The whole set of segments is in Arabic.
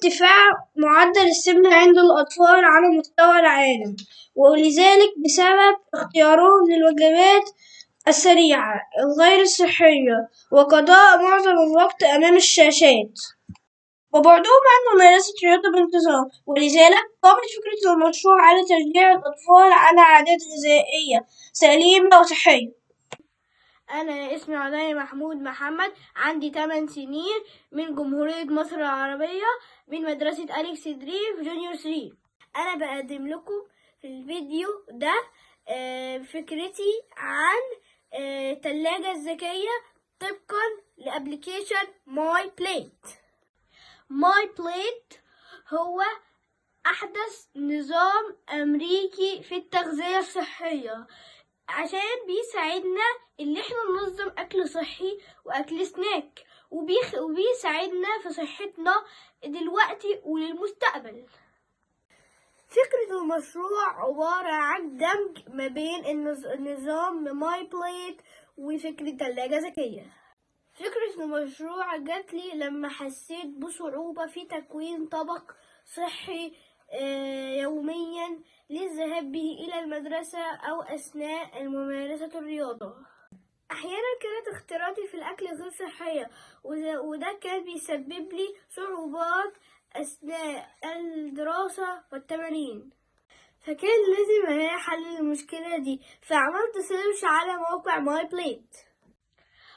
ارتفاع معدل السمنة عند الأطفال على مستوى العالم، ولذلك بسبب اختيارهم للوجبات السريعة الغير صحية وقضاء معظم الوقت أمام الشاشات وبعدهم عن ممارسة رياضة بانتظام، ولذلك قامت فكرة المشروع على تشجيع الأطفال على عادات غذائية سليمة وصحية. أنا اسمي علاء محمود محمد، عندي 8 سنين، من جمهورية مصر العربية، من مدرسة أليكس دريم جونيور 3. أنا بقدم لكم في الفيديو ده فكرتي عن التلاجة الذكية طبقا لأبليكيشن ماي بليت. ماي بليت هو أحدث نظام أمريكي في التغذية الصحية، عشان بيساعدنا ان احنا ننظم اكل صحي واكل سناك، وبيساعدنا في صحتنا دلوقتي وللمستقبل. فكرة المشروع عبارة عن دمج ما بين النظام ماي بليت وفكرة تلاجة ذكية. فكرة المشروع جاتلي لما حسيت بصعوبة في تكوين طبق صحي يوميا للذهاب به إلى المدرسة أو أثناء ممارسة الرياضة. أحيانا كانت اختياراتي في الأكل غير صحية، وده كان بيسبب لي صعوبات أثناء الدراسة والتمارين، فكان لازم ألاقي حل للمشكلة دي. فعملت سيرش على موقع ماي بليت،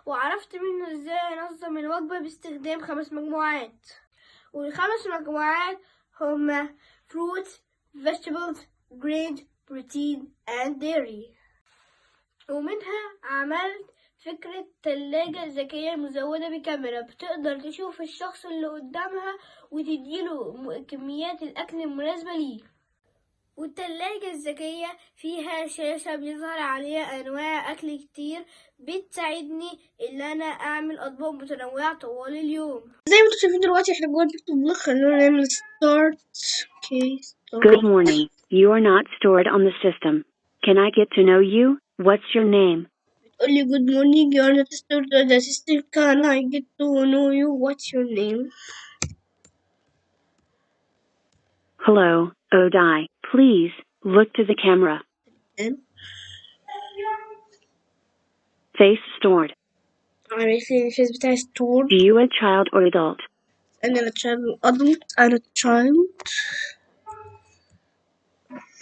وعرفت منه ازاي انظم الوجبة باستخدام 5 مجموعات، والخمس مجموعات هما fruits, vegetables, grains, protein and dairy. ومنها عملت فكرة تلاجة ذكية مزودة بكاميرا بتقدر تشوف الشخص اللي قدامها وتديله كميات الأكل المناسبة ليه. والتلاجة الذكية فيها شاشة بيظهر عليها أنواع أكل كتير بتساعدني إن أنا أعمل أطباق متنوعة طوال اليوم. زي ما انتم شايفين دلوقتي احنا جوه البيكتو بلوك. خلونا نعمل ستارت. Good morning. You are not stored on the system. Can I get to know you? What's your name? بتقول لي good morning, you are not stored on the system. Can I get to know you? What's your name? Hello, Odai. Please look to the camera. Face stored. عارف لي الفيس بتاعي stored. Are you a child or adult? أنا child adult. أنا child.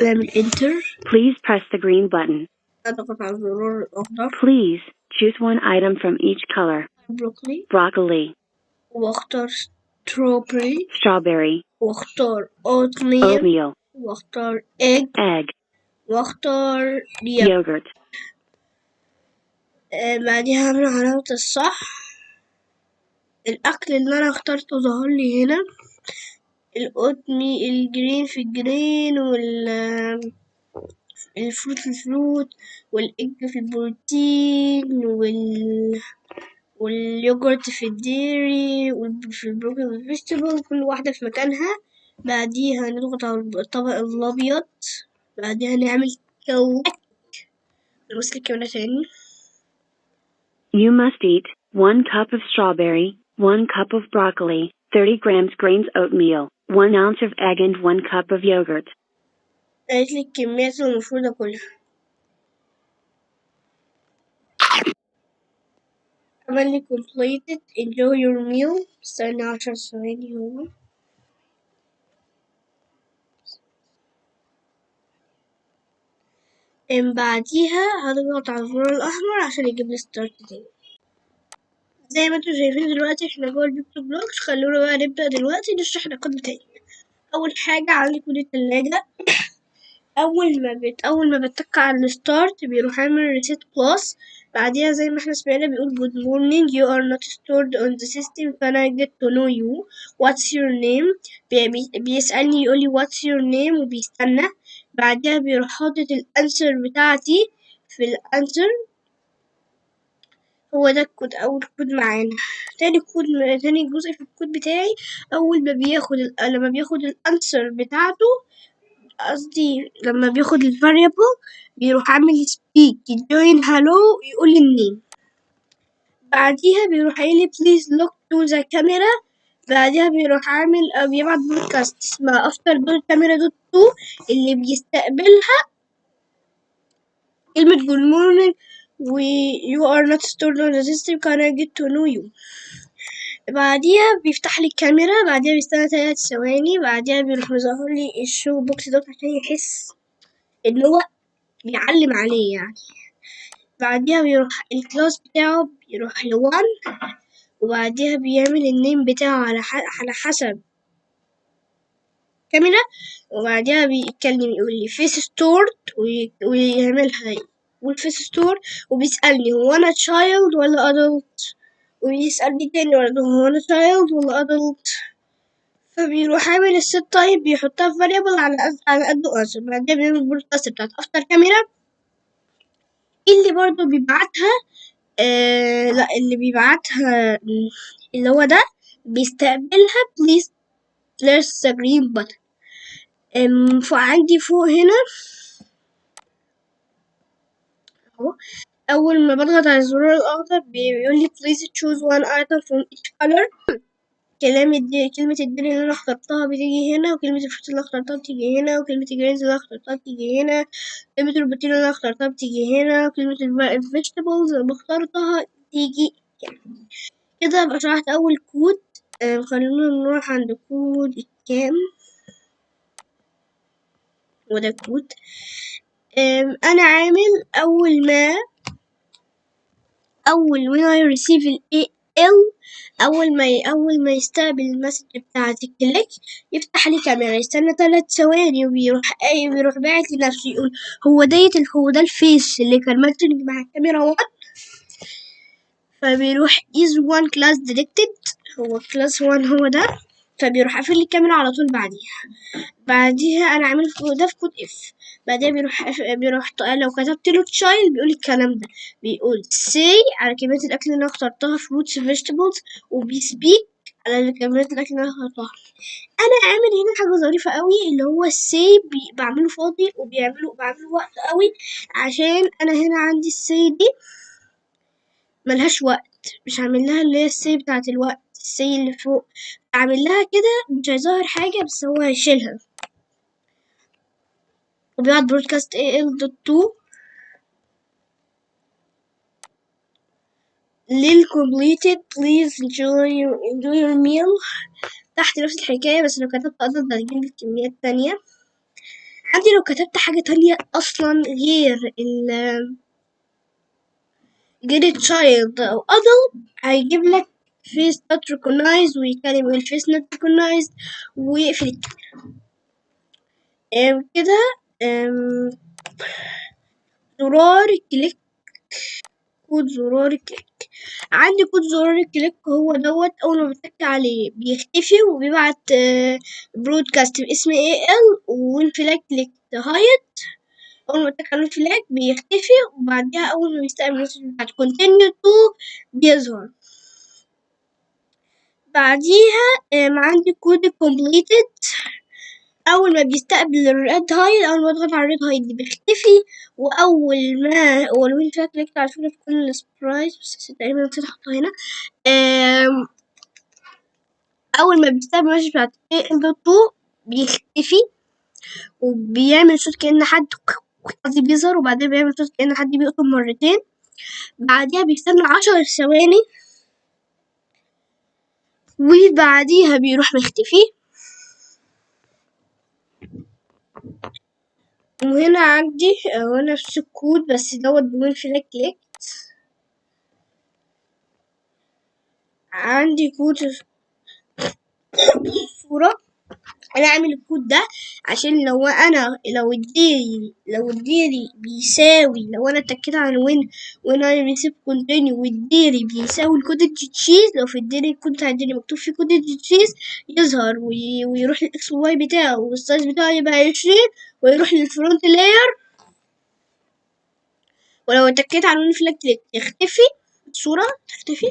نعمل enter. Please press the green button. أضغط على الزرار الأخضر. Please choose one item from each color. broccoli. Broccoli. واختار strawberry. Strawberry. واختار oatmeal. Oatmeal. واختار egg. واختار yogurt. بعدها هعمل علامة الصح. الأكل اللي أنا اخترته ظهر لي هنا. الأوتمي الجرين في الجرين، الفروت في الفروت، والإج في البروتين، واليوجورت في الديري، وفي البروكلي والفيجيتابل، كل واحدة في مكانها. بعديها نضغط على الطبق الأبيض. بعديها نعمل كوك. نمسك الكاميرا تاني. You must eat 1 cup of strawberry, 1 cup of broccoli, 30 grams grains oatmeal, 1 ounce of egg and 1 cup of yogurt. قالت لي الكميات اللي المفروض أكلها. عمل لي completed enjoy your meal. استنى 10 ثواني. هو بعديها هضغط على الزرار الأحمر عشان يجيب لي ستارت تاني. زي ما انتوا شايفين دلوقتي احنا جوه البيكتو بلوكس. خلونا بقى نبدأ دلوقتي نشرح نقاط تاني. أول حاجة عندي كود التلاجة. أول ما بتك على الستارت بيروح عامل ريسيت بلس. بعديها زي ما احنا سمعنا بيقول good morning, you are not stored on the system. Can I get to know you? What's your name? بيسألني يقولي what's your name وبيستنى. بعدها بيروح حاطط الانسر بتاعتي في الانسر. هو ده الكود، أول كود معانا. تاني جزء في الكود بتاعي، أول ما لما بياخد الانسر بتاعته، قصدي لما بياخد الفاريبل بيروح عامل speak join hello يقول النيم. بعديها بيروح قايل please look to the camera. بعدها بيروح عامل أو بيبعت بودكاست اسمها أفتر دوت كاميرا دوت تو اللي بيستقبلها كلمة good morning و you are not stored on the system can I get to know you. بعديها بيفتح لي الكاميرا، بعديها بيستنى 3 ثواني، بعديها بيروح مظهر لي الشو بوكس دوت عشان يحس إن هو بيعلم عليه يعني. بعديها بيروح الكلاس بتاعه بيروح لوان، وبعديها بيعمل النيم بتاعه على حسب كاميرا، وبعديها بيتكلم يقول لي فيس ستورد ويعملها والفيس ستور، وبيسألني هو أنا تشايلد ولا أدلت، ويسألني تاني برضه هو أنا تشايلد ولا أدلت، فبيروح عامل الست تايب بيحطها في فاريبل على قد أنسر. بعدين بيعمل البودكاست بتاعت أفتر كاميرا اللي برضه بيبعتها لا اللي بيبعتها اللي هو ده بيستقبلها please press the green button. فعندي فوق هنا اهو، أول ما بضغط على الزرار الأخضر بيقول لي please choose one item from each color. كلمة الدنيا اللي أنا اخترتها بتيجي هنا، وكلمة الفروت اللي اخترتها بتيجي هنا، وكلمة الجرينز اللي اخترتها بتيجي هنا، كلمة البروتين اللي اخترتها بتيجي هنا، وكلمة الفيجيتابلز اللي اخترتها تيجي يعني. كده أبقى شرحت أول كود. خلونا نروح عند كود الكام، وده كود. أنا عامل when I receive ال AL أول ما يستقبل المسج بتاعة الكليك يفتح لي كاميرا، يستنى 3 ثواني وبيروح باعت لنفسه يقول هو ده الفيس اللي كان ماترينج مع الكاميرا 1. فبيروح is one class detected، هو class 1 هو ده، فبيروح قافل لي الكاميرا على طول. بعديها انا عامل ده في كود اف. بعدين بيروح لو كتبت له تشايلد بيقول الكلام ده، بيقول say على كمية الاكل اللي انا اخترتها fruits vegetables، وبيسبيك على كمية الاكل اللي انا اخترتها. انا عامل هنا حاجة ظريفة قوي اللي هو السي بعمله فاضي بعمله وقت قوي، عشان انا هنا عندي السي دي ملهاش وقت، مش عامل لها اللي هي السي بتاعت الوقت، السي اللي فوق عامل لها كده مش هيظهر حاجة بس هو هيشيلها. وبيقعد برودكاست AL.2 للcompleted please enjoy your meal. تحت نفس الحكاية بس لو كتبت أدلت هتجيب الكميات تانية. عندي لو كتبت حاجة تانية أصلا غير child أو adult هيجيب لك face not recognized ويكلم الفيس not recognized ويقفل الكاميرا. كده زرار كليك، كود زرار كليك. عندي كود زرار الكليك هو دوت، أول ما بتك عليه بيختفي وبيبعت برودكاست باسم AL وانفلاج كليك هايد. أول ما بتك على الانفلاج بيختفي، وبعدها أول ما بيستقبل المسج بتاعت continue to بيظهر. بعديها عندي كود completed، أول ما بيستقبل الريد هايد، أول ما أضغط على الريد هايد بيختفي، وأول ما والوين فيها كليكت على فكرة في كل السبرايز بس تقريبا نسيت أحطها هنا. أول ما بيستقبل المسج بتاعت AL.2 بيختفي وبيعمل صوت كأن حد قصدي بيظهر، وبعدين بيعمل صوت كأن حد بيقطم مرتين. بعديها بيستنى 10 ثواني وبعديها بيروح مختفي. وهنا عندي هو نفس الكود بس دوت بيقول فلاج كليك. عندي كود الصورة، أنا عامل الكود ده عشان لو الديري بيساوي، لو أنا اتكيت على وين أنا ريسيب كونتينيو والديري بيساوي الكود تشيز، لو في الديري الكود بتاع الديري مكتوب فيه كود تشيز يظهر ويروح للإكس واي بتاعه والسايز بتاعه يبقى 20 ويروح للفرونت لاير. ولو اتكيت على وين فلاج كليك يختفي الصورة تختفي،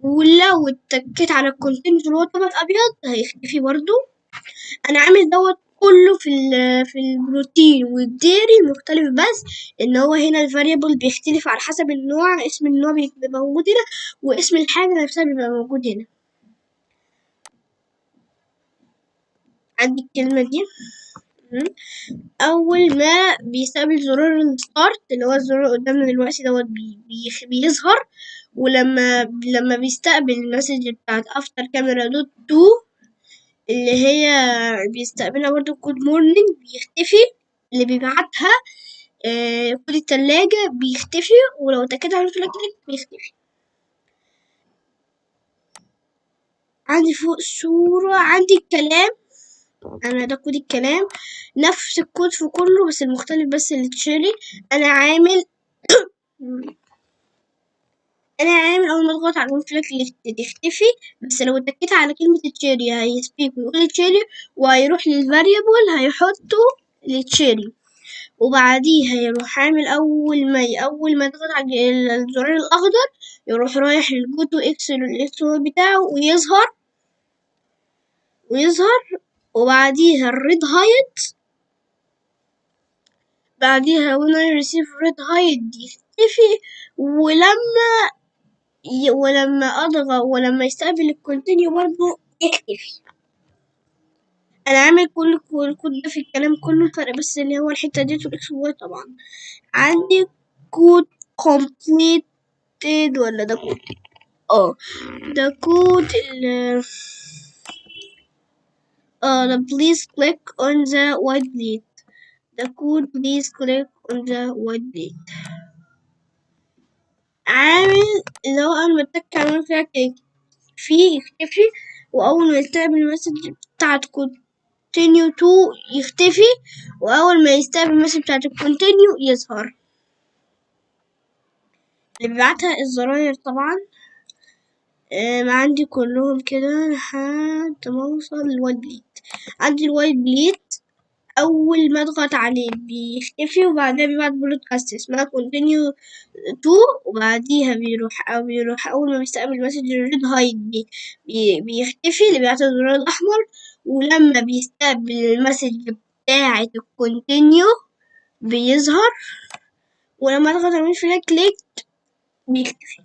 ولو اتكيت على الكونتينيو اللي هو طبق أبيض هيختفي برضو. انا عامل دوت كله في البروتين والديري المختلف، بس ان هو هنا الفاريبل بيختلف على حسب النوع، اسم النوع بيبقى موجود هنا واسم الحاجة نفسها بيبقى موجود هنا. عندي الكلمة دي. أول ما بيستقبل زرار الستارت اللي هو الزرار قدامنا دلوقتي دوت بيظهر، ولما بيستقبل المسج بتاعت افتر كاميرا دوت تو اللي هي بيستقبلها برضه كود مورنينج بيختفي. اللي بيبعتها كود التلاجة بيختفي، ولو اتأكدت على الفلاج بيختفي. عندي فوق الصورة عندي الكلام، أنا ده كود الكلام نفس الكود في كله، بس المختلف بس اللي تشيري. أنا عامل أول ما أضغط على الفلاج تختفي، بس لو اتكيت على كلمة تشيري هيسبيك ويقول تشيري، وهيروح للفاريبل هيحطه لتشيري، وبعديها يروح عامل أول ما يضغط على الزرار الأخضر يروح رايح للجوتو إكس بتاعه ويظهر، وبعديها الريد هايت، بعديها when I receive red hide يختفي، ولما يستقبل الكونتينيو برضه يختفي. انا عامل كل الكود ده في الكلام كله، الفرق بس اللي هو الحته دي والاكس واي. طبعا عندي كود completed ولا ده كود ده كود ده please click on the white bleed. ده كود please click on the white bleed. عامل اللي هو أول ما أتك على فيها فيه يختفي، وأول ما يستقبل المسج بتاعت continue to يختفي، وأول ما يستقبل المسج بتاعت continue يظهر. اللي بيبعتها الزراير طبعا. عندي كلهم كده لحد ما أوصل للوايت بليد. عندي الوايت بليد أول ما أضغط عليه بيختفي، وبعدها بيبعت برودكاست اسمها continue to، وبعديها بيروح أول ما بيستقبل المسج الريد هايد بيختفي اللي بيعطي الزرار الأحمر، ولما بيستقبل المسج بتاعة الكونتينيو بيظهر، ولما أضغط على فلاج كليك بيختفي.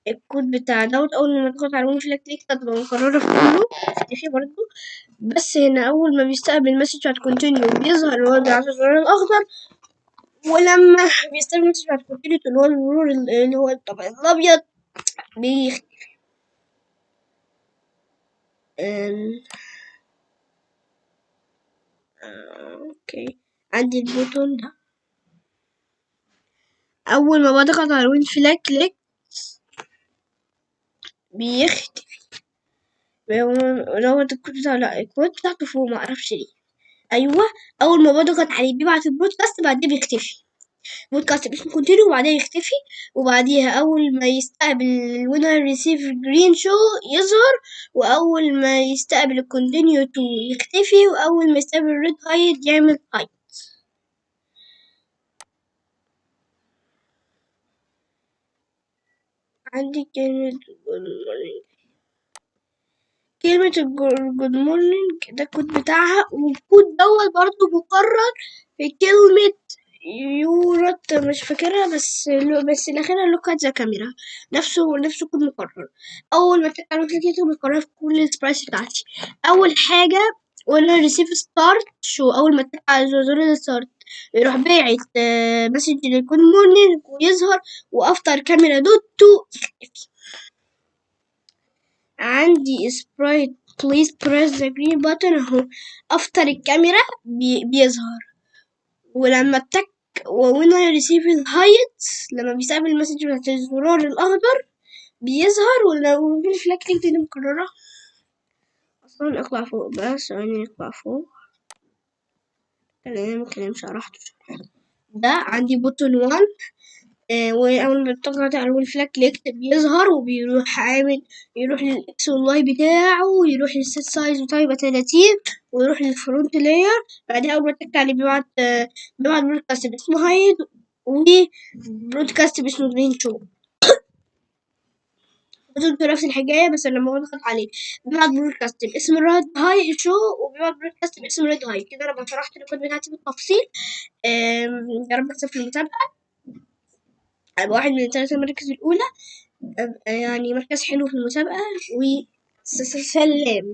الكود بتاع دوت أول ما أضغط على فلاج كليك تبقى مكررة في كله بيختفي برضه، بس هنا أول ما بيستقبل المسج بتاعة الكونتينيو بيظهر اللي هو بيعطي الزرار الأخضر، ولما بيستقبل المسج بتاعة الكونتينيو اللي هو الزرار اللي هو طبعا الأبيض بيختفي. اوكي عندي البوتون ده اول ما بضغط على وين فلاج كليك بيختفي. لو الكود بتاعه لا الكود بتاعته فوق معرفش ليه. ايوه اول ما بضغط عليه بيبعت البودكاست بعدين بيختفي. بودكاست باسم كونتينيو وبعدين يختفي، وبعديها اول ما يستقبل الوينر ريسيف جرين شو يظهر، واول ما يستقبل الكونتينيو تو يختفي، واول ما يستقبل ريد هايد يعمل هايد. عندي كلمة جود مورنينج ده الكود بتاعها، والكود دوت برضه مكرر في كلمة يورت مش فاكرها، بس الأخيرة لوك ات ذا كاميرا نفسه كود مكرر. أول ما تعمل كده مكرر في كل السبرايس بتاعتي. أول حاجة وانا ريسيف ستارت شو أول ما تك على زرار الستارت يروح باعت مسج للجود مورنينج ويظهر، وأفتر كاميرا دوت تو يختفي. عندي سبرايت please press the green button اهو افتر الكاميرا بيظهر، ولما التك when I receive الهايت لما بيستقبل المسج بتاعت الزرار الأخضر بيظهر، ولو في الفلاج دي مكررة أصلا. اطلع فوق بس ثواني نطلع فوق خلينا ممكن شرحته. ده عندي بوتون 1 وأول ما بتضغط على الفلاج كليك بيظهر، وبيروح يروح للإكس والواي بتاعه، ويروح للست سايز بتاعه يبقى 30، ويروح للفرونت لاير. بعدها أول ما تك عليه بيبعت برودكاست باسمه هايد وبرودكاست باسمه جرين شو. بتقول نفس الحكاية بس لما بضغط عليه بيبعت برودكاست باسم ريد هاي شو، وبيبعت برودكاست باسم ريد هاي. كده أنا شرحت الكود بتاعتي بالتفصيل. يا رب أكسب في المسابقة، أبقى واحد من ال3 المراكز الأولى، يعني مركز حلو في المسابقة. سلام.